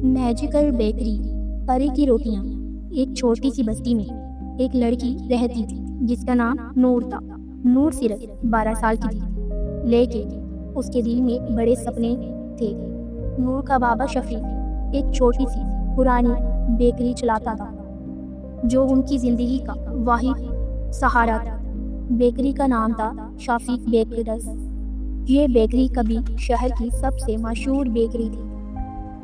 Magical bakery پری کی روٹیاں۔ ایک چھوٹی سی بستی میں ایک لڑکی رہتی تھی جس کا نام نور تھا۔ نور صرف 12 سال کی تھی لیکن اس کے دل میں بڑے سپنے تھے۔ نور کا بابا شفیق ایک چھوٹی سی پرانی بیکری چلاتا تھا جو ان کی زندگی کا واحد سہارا تھا۔ بیکری کا نام تھا شفیق بیکرز۔ یہ بیکری کبھی شہر کی سب سے مشہور بیکری تھی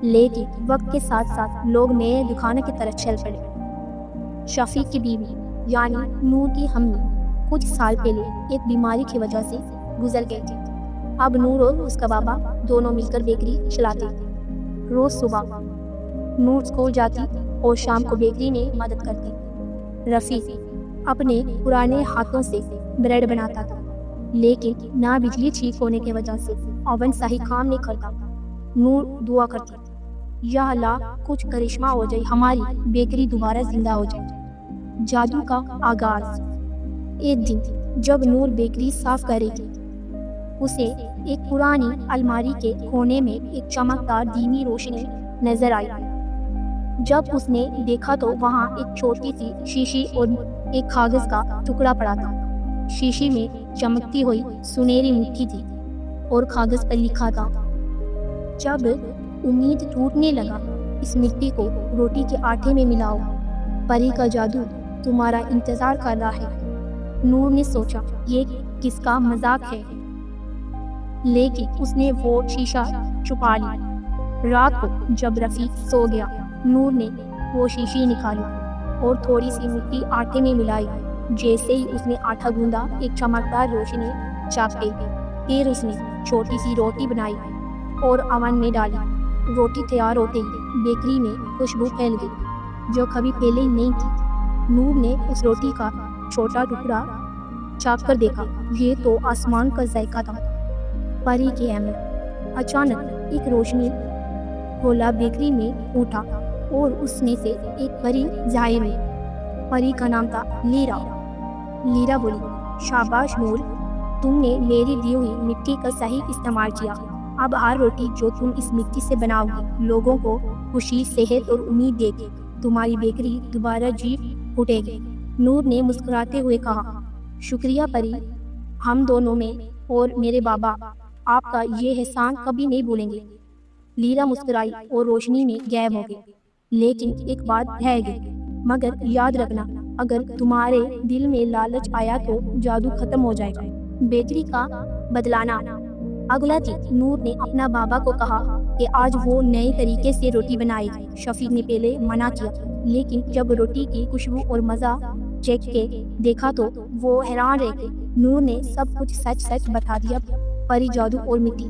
لیکن وقت کے ساتھ ساتھ لوگ نئے دکانوں کی طرف چل پڑے۔ شفیق کی بیوی یعنی نور کی امی کچھ سال پہلے ایک بیماری کی وجہ سے گزر گئی تھی۔ اب نور اور اس کا بابا دونوں مل کر بیکری چلاتے تھے۔ روز صبح نور اسکول جاتی اور شام کو بیکری میں مدد کرتی۔ رفیق اپنے پرانے ہاتھوں سے بریڈ بناتا تھا لیکن نہ بجلی ٹھیک ہونے کی وجہ سے اوون صحیح کام نہیں کرتا۔ نور دعا کرتی تھی، یا اللہ کچھ کرشمہ ہو جائے، ہماری بیکری دوبارہ زندہ ہو جائے۔ جادو کا آغاز۔ ایک دن جب نور بیکری صاف کر رہی تھی اسے ایک پرانی الماری کے کونے میں ایک چمکدار دھیمی روشنی نظر آئی۔ جب اس نے دیکھا تو وہاں ایک چھوٹی سی شیشی اور ایک کاغذ کا ٹکڑا پڑا تھا۔ شیشی میں چمکتی ہوئی سنہری مٹی تھی اور کاغذ پر لکھا تھا، جب امید ٹوٹنے لگا اس مٹی کو روٹی کے آٹے میں ملاؤ، پری کا جادو تمہارا انتظار کر رہا ہے۔ نور نے سوچا یہ کس کا مذاق ہے لیکن اس نے وہ شیشہ چھپا لی۔ رات کو جب رفیق سو گیا نور نے وہ شیشی نکالی اور تھوڑی سی مٹی آٹے میں ملائی۔ جیسے ہی اس نے آٹا گوندا ایک چمکدار روشنی چھپ گئی۔ پھر اس نے چھوٹی سی روٹی بنائی اور اوون میں ڈالی۔ روٹی تیار ہوتے ہی بیکری میں خوشبو پھیل گئی جو کبھی پہلے نہیں تھی۔ نور نے اس روٹی کا چھوٹا ٹکڑا چاک کر دیکھا، یہ تو آسمان کا ذائقہ تھا، پری کی اہمیت۔ اچانک ایک روشنی گولا بیکری میں اٹھا اور اس میں سے ایک پری ظاہر ہوئی۔ پری کا نام تھا لیرا۔ لیرا بولی، شاباش نور، تم نے میری دی ہوئی مٹی کا صحیح استعمال کیا۔ اب ہر روٹی جو تم اس مٹی سے بناؤ گی لوگوں کو خوشی، صحت اور امید دے گی۔ تمہاری بیکری دوبارہ جی اٹھے گی۔ نور نے مسکراتے ہوئے کہا، شکریہ پری، ہم دونوں میں اور میرے بابا آپ کا یہ احسان کبھی نہیں بھولیں گے۔ لیرا مسکرائی اور روشنی میں غائب ہو گئی۔ لیکن ایک بات رہ گئی، مگر یاد رکھنا اگر تمہارے دل میں لالچ آیا تو جادو ختم ہو جائے گا۔ بیکری کا بدلانا۔ اگلا دن نور نے اپنا بابا کو کہا کہ آج وہ نئے طریقے سے روٹی بنائے گی۔ شفیق نے پہلے منع کیا لیکن جب روٹی کی خوشبو اور مزہ چکھ کے دیکھا تو وہ حیران رہ گئے۔ نور نے سب کچھ سچ سچ بتا دیا، پری، جادو اور مٹی۔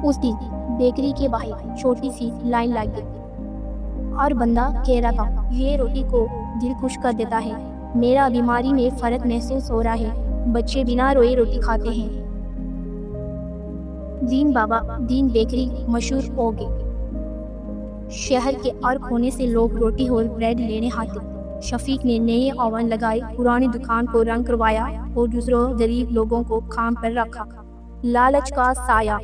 اس دن بیکری کے باہر چھوٹی سی لائن لگ گئی۔ ہر بندہ کہہ رہا تھا، یہ روٹی کو دل خوش کر دیتا ہے، میرا بیماری میں فرق محسوس ہو رہا ہے، بچے بنا روئے روٹی کھاتے ہیں۔ دن بابا دن بیکری مشہور ہو گئی۔ شہر کے ہر کونے سے لوگ روٹی اور بریڈ لینے آتے۔ شفیق نے نئے اوون لگائے، پرانی دکان کو رنگ کروایا اور دوسروں غریب لوگوں کو کام پر رکھا۔ لالچ کا سایہ۔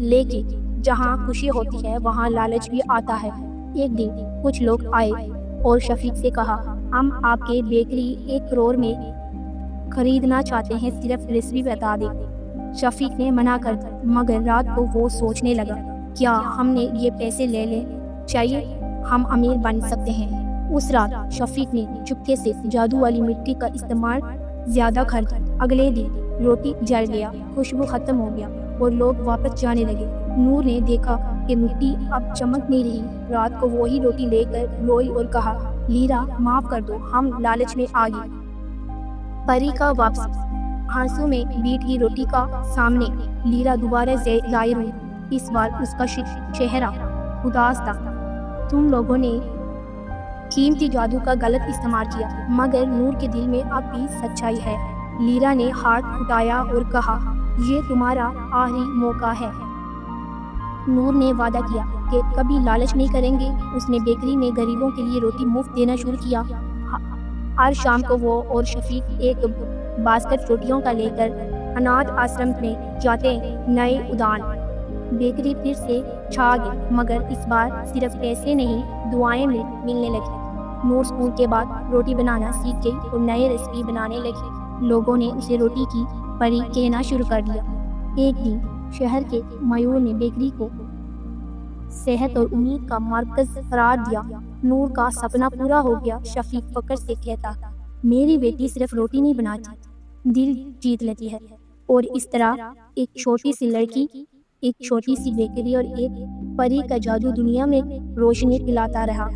لیکن جہاں خوشی ہوتی ہے وہاں لالچ بھی آتا ہے۔ ایک دن کچھ لوگ آئے اور شفیق سے کہا، ہم آپ کے بیکری 1 کروڑ میں خریدنا چاہتے ہیں، صرف ریسیپی بتا دیں۔ شفیق نے منع کر دیا مگر رات کو وہ سوچنے لگا، کیا ہم نے یہ پیسے لے لیں چاہیے، ہم امیر بن سکتے ہیں۔ اس رات شفیق نے چپکے سے جادو والی مٹی کا استعمال زیادہ کر دیا۔ اگلے دن روٹی جل گیا، خوشبو ختم ہو گیا اور لوگ واپس جانے لگے۔ نور نے دیکھا کہ مٹی اب چمک نہیں رہی۔ رات کو وہی روٹی لے کر روئی اور کہا، لیرا معاف کر دو، ہم لالچ میں آ گئے۔ پری کا واپسی۔ آنسو میں بیٹھی روٹی کا سامنے لیرا دوبارہ ظاہر ہوئی۔ اس بار اس کا چہرہ اداس تھا۔ تم لوگوں نے قیمتی جادو کا غلط استعمال کیا مگر نور کے دل میں اب بھی سچائی ہے۔ لیرا نے ہاتھ اٹھایا اور کہا، یہ تمہارا آخری موقع ہے۔ نور نے وعدہ کیا کہ کبھی لالچ نہیں کریں گے۔ اس نے بیکری میں غریبوں کے لیے روٹی مفت دینا شروع کیا۔ ہر شام کو وہ اور شفیق ایک باسکٹ روٹیوں کا لے کر اناتھ آشرم میں جاتے۔ نئے ادان بیکری پھر سے چھا گئی، مگر اس بار صرف پیسے نہیں، دعائیں ملنے لگی۔ نور اسکول کے بعد روٹی بنانا سیکھ گئی اور نئے ریسیپی بنانے لگی۔ لوگوں نے اسے روٹی کی پری کہنا شروع کر دیا۔ ایک دن شہر کے میور نے بیکری کو صحت اور امید کا مرکز قرار دیا۔ نور کا سپنا پورا ہو گیا۔ شفیق فخر سے کہتا، میری بیٹی صرف روٹی نہیں بناتی، دل جیت لیتی ہے۔ اور اس طرح ایک چھوٹی سی لڑکی، ایک چھوٹی سی بیکری اور ایک پری کا جادو دنیا میں روشنی پھیلاتا رہا۔